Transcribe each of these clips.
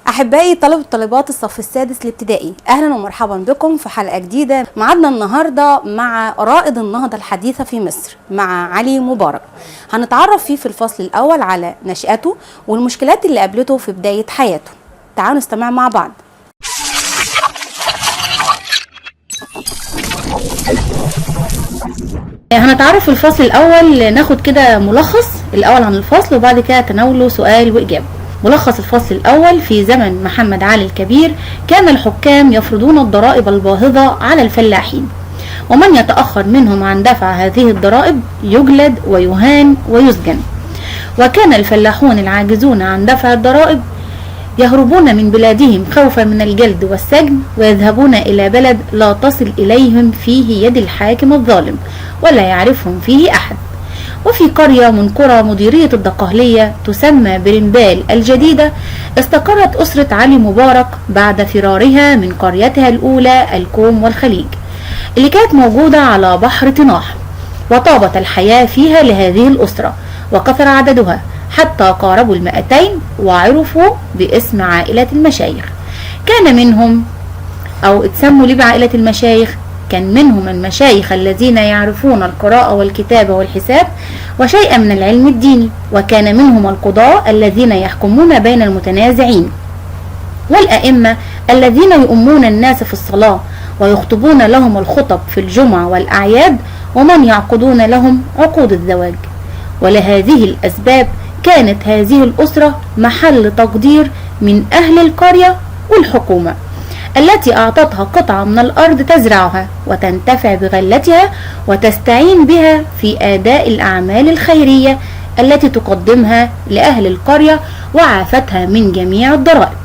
أحبائي طلبة وطالبات الصف السادس الابتدائي، أهلا ومرحبا بكم في حلقة جديدة. معادنا النهاردة مع رائد النهضة الحديثة في مصر مع علي مبارك. هنتعرف فيه في الفصل الأول على نشأته والمشكلات اللي قابلته في بداية حياته. تعالوا نستمع مع بعض. هنتعرف في الفصل الأول، ناخد كده ملخص الأول عن الفصل وبعد كده تناوله سؤال وإجابة. ملخص الفصل الأول: في زمن محمد علي الكبير كان الحكام يفرضون الضرائب الباهظة على الفلاحين، ومن يتأخر منهم عن دفع هذه الضرائب يجلد ويهان ويسجن. وكان الفلاحون العاجزون عن دفع الضرائب يهربون من بلادهم خوفا من الجلد والسجن، ويذهبون إلى بلد لا تصل إليهم فيه يد الحاكم الظالم ولا يعرفهم فيه أحد. وفي قرية من قرى مديرية الدقهلية تسمى برمبال الجديدة استقرت أسرة علي مبارك بعد فرارها من قريتها الأولى الكوم والخليج اللي كانت موجودة على بحر طناح. وطابت الحياة فيها لهذه الأسرة وكثر عددها حتى قاربوا 200 وعرفوا باسم عائلة المشايخ. كان منهم أو اتسموا ليه بعائلة المشايخ؟ كان منهم المشايخ الذين يعرفون القراءة والكتابة والحساب وشيئا من العلم الديني، وكان منهم القضاة الذين يحكمون بين المتنازعين، والأئمة الذين يؤمون الناس في الصلاة ويخطبون لهم الخطب في الجمعة والأعياد، ومن يعقدون لهم عقود الزواج. ولهذه الأسباب كانت هذه الأسرة محل تقدير من أهل القرية والحكومة التي أعطتها قطعة من الأرض تزرعها وتنتفع بغلتها وتستعين بها في أداء الأعمال الخيرية التي تقدمها لأهل القرية وعافتها من جميع الضرائب.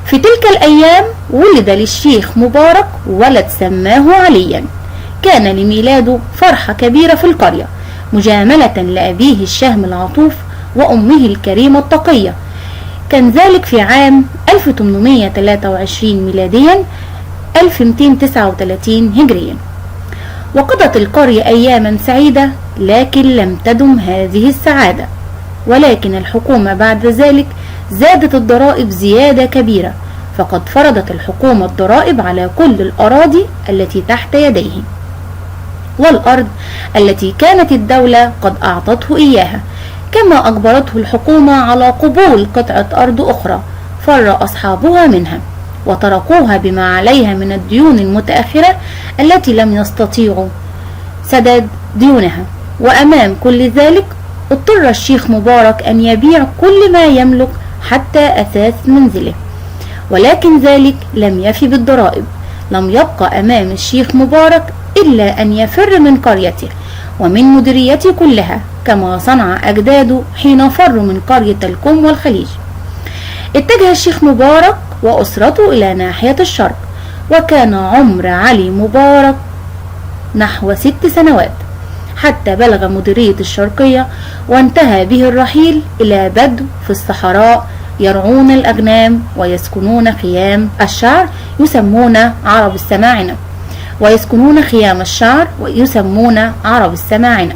في تلك الأيام ولد للشيخ مبارك ولد سماه عليا. كان لميلاده فرحة كبيرة في القرية مجاملة لأبيه الشهم العطوف وأمه الكريمة التقية. كان ذلك في عام 1823 ميلاديا 1239 هجريا. وقضت القرية أياما سعيدة، لكن لم تدم هذه السعادة، ولكن الحكومة بعد ذلك زادت الضرائب زيادة كبيرة، فقد فرضت الحكومة الضرائب على كل الأراضي التي تحت يديه والأرض التي كانت الدولة قد أعطته إياها، كما أجبرته الحكومة على قبول قطعة أرض أخرى فر أصحابها منها وتركوها بما عليها من الديون المتأخرة التي لم يستطيعوا سداد ديونها. وأمام كل ذلك اضطر الشيخ مبارك أن يبيع كل ما يملك حتى أثاث منزله، ولكن ذلك لم يفي بالضرائب. لم يبقى أمام الشيخ مبارك إلا أن يفر من قريته ومن مديريته كلها كما صنع أجداده حين فروا من قرية الكوم والخليج. اتجه الشيخ مبارك وأسرته إلى ناحية الشرق، وكان عمر علي مبارك نحو 6 سنوات حتى بلغ مديرية الشرقية، وانتهى به الرحيل إلى بدو في الصحراء يرعون الأغنام ويسكنون خيام الشعر يسمون عرب السماعنة.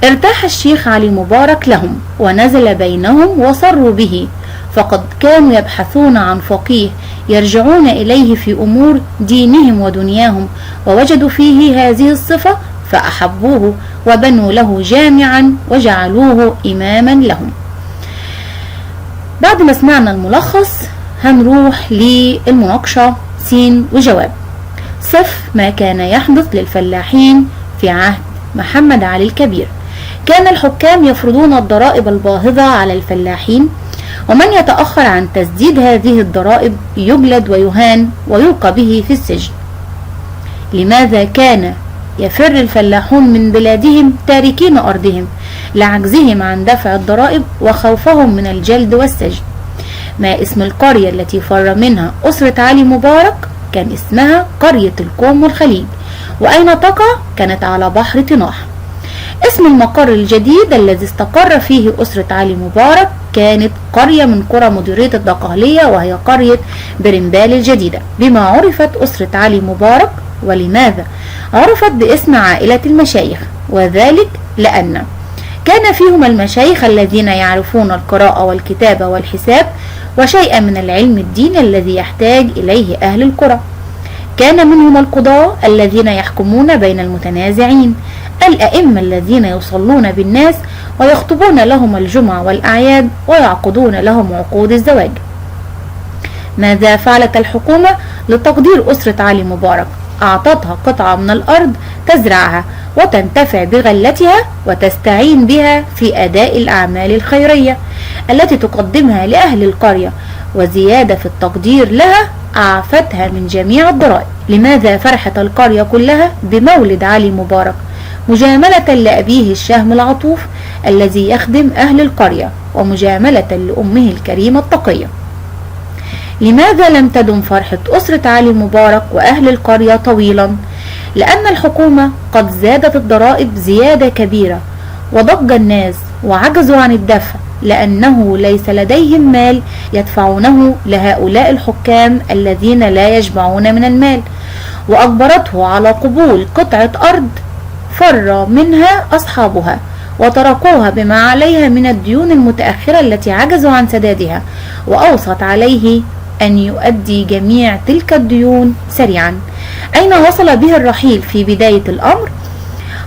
ارتاح الشيخ علي مبارك لهم ونزل بينهم وصروا به، فقد كانوا يبحثون عن فقيه يرجعون إليه في أمور دينهم ودنياهم، ووجدوا فيه هذه الصفة فأحبوه وبنوا له جامعا وجعلوه إماما لهم. بعد ما سمعنا الملخص هنروح للمناقشة سين وجواب. صف ما كان يحدث للفلاحين في عهد محمد علي الكبير. كان الحكام يفرضون الضرائب الباهظة على الفلاحين، ومن يتأخر عن تسديد هذه الضرائب يجلد ويهان ويلقى به في السجن. لماذا كان يفر الفلاحون من بلادهم تاركين أرضهم لعجزهم عن دفع الضرائب وخوفهم من الجلد والسجن؟ ما اسم القرية التي فر منها أسرة علي مبارك؟ كان اسمها قرية الكوم والخليج. وأين تقع؟ كانت على بحر طناح. اسم المقر الجديد الذي استقر فيه أسرة علي مبارك كانت قرية من قرى مديرية الدقهلية، وهي قرية برمبال الجديدة. بما عرفت أسرة علي مبارك؟ ولماذا عرفت باسم عائلة المشايخ؟ وذلك لأن كان فيهم المشايخ الذين يعرفون القراءة والكتابة والحساب، وشيئا من العلم الديني الذي يحتاج إليه أهل القرى. كان منهم القضاة الذين يحكمون بين المتنازعين، الأئمة الذين يصلون بالناس ويخطبون لهم الجمعة والأعياد ويعقدون لهم عقود الزواج. ماذا فعلت الحكومة لتقدير أسرة علي مبارك؟ أعطتها قطعة من الأرض تزرعها وتنتفع بغلتها وتستعين بها في أداء الأعمال الخيرية التي تقدمها لأهل القرية، وزيادة في التقدير لها أعفتها من جميع الضرائب. لماذا فرحت القرية كلها بمولد علي مبارك؟ مجاملة لأبيه الشهم العطوف الذي يخدم أهل القرية، ومجاملة لأمه الكريمة التقية. لماذا لم تدم فرحة أسرة علي مبارك وأهل القرية طويلا؟ لأن الحكومة قد زادت الضرائب زيادة كبيرة، وضج الناس وعجزوا عن الدفع، لأنه ليس لديهم مال يدفعونه لهؤلاء الحكام الذين لا يشبعون من المال، وأجبرته على قبول قطعة أرض فر منها أصحابها وتركوها بما عليها من الديون المتأخرة التي عجزوا عن سدادها، وأوصت عليه أن يؤدي جميع تلك الديون سريعا. أين وصل به الرحيل في بداية الأمر؟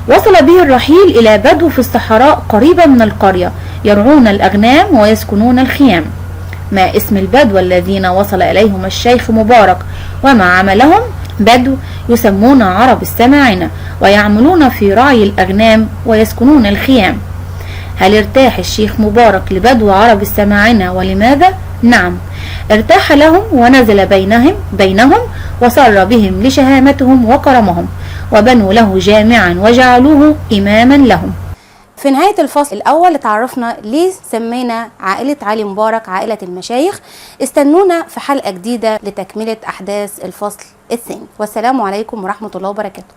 وصل به الرحيل إلى بدو في الصحراء قريبة من القرية يرعون الأغنام ويسكنون الخيام. ما اسم البدو الذين وصل إليهم الشيخ مبارك وما عملهم؟ بدو يسمون عرب السماعنة، ويعملون في رعي الأغنام ويسكنون الخيام. هل ارتاح الشيخ مبارك لبدو عرب السماعنة ولماذا؟ نعم، ارتاح لهم ونزل بينهم وسر بهم لشهامتهم وكرمهم، وبنوا له جامعا وجعلوه إماما لهم. في نهاية الفصل الأول اتعرفنا ليه سمينا عائلة علي مبارك عائلة المشايخ. استنونا في حلقة جديدة لتكملة أحداث الفصل الثاني، والسلام عليكم ورحمة الله وبركاته.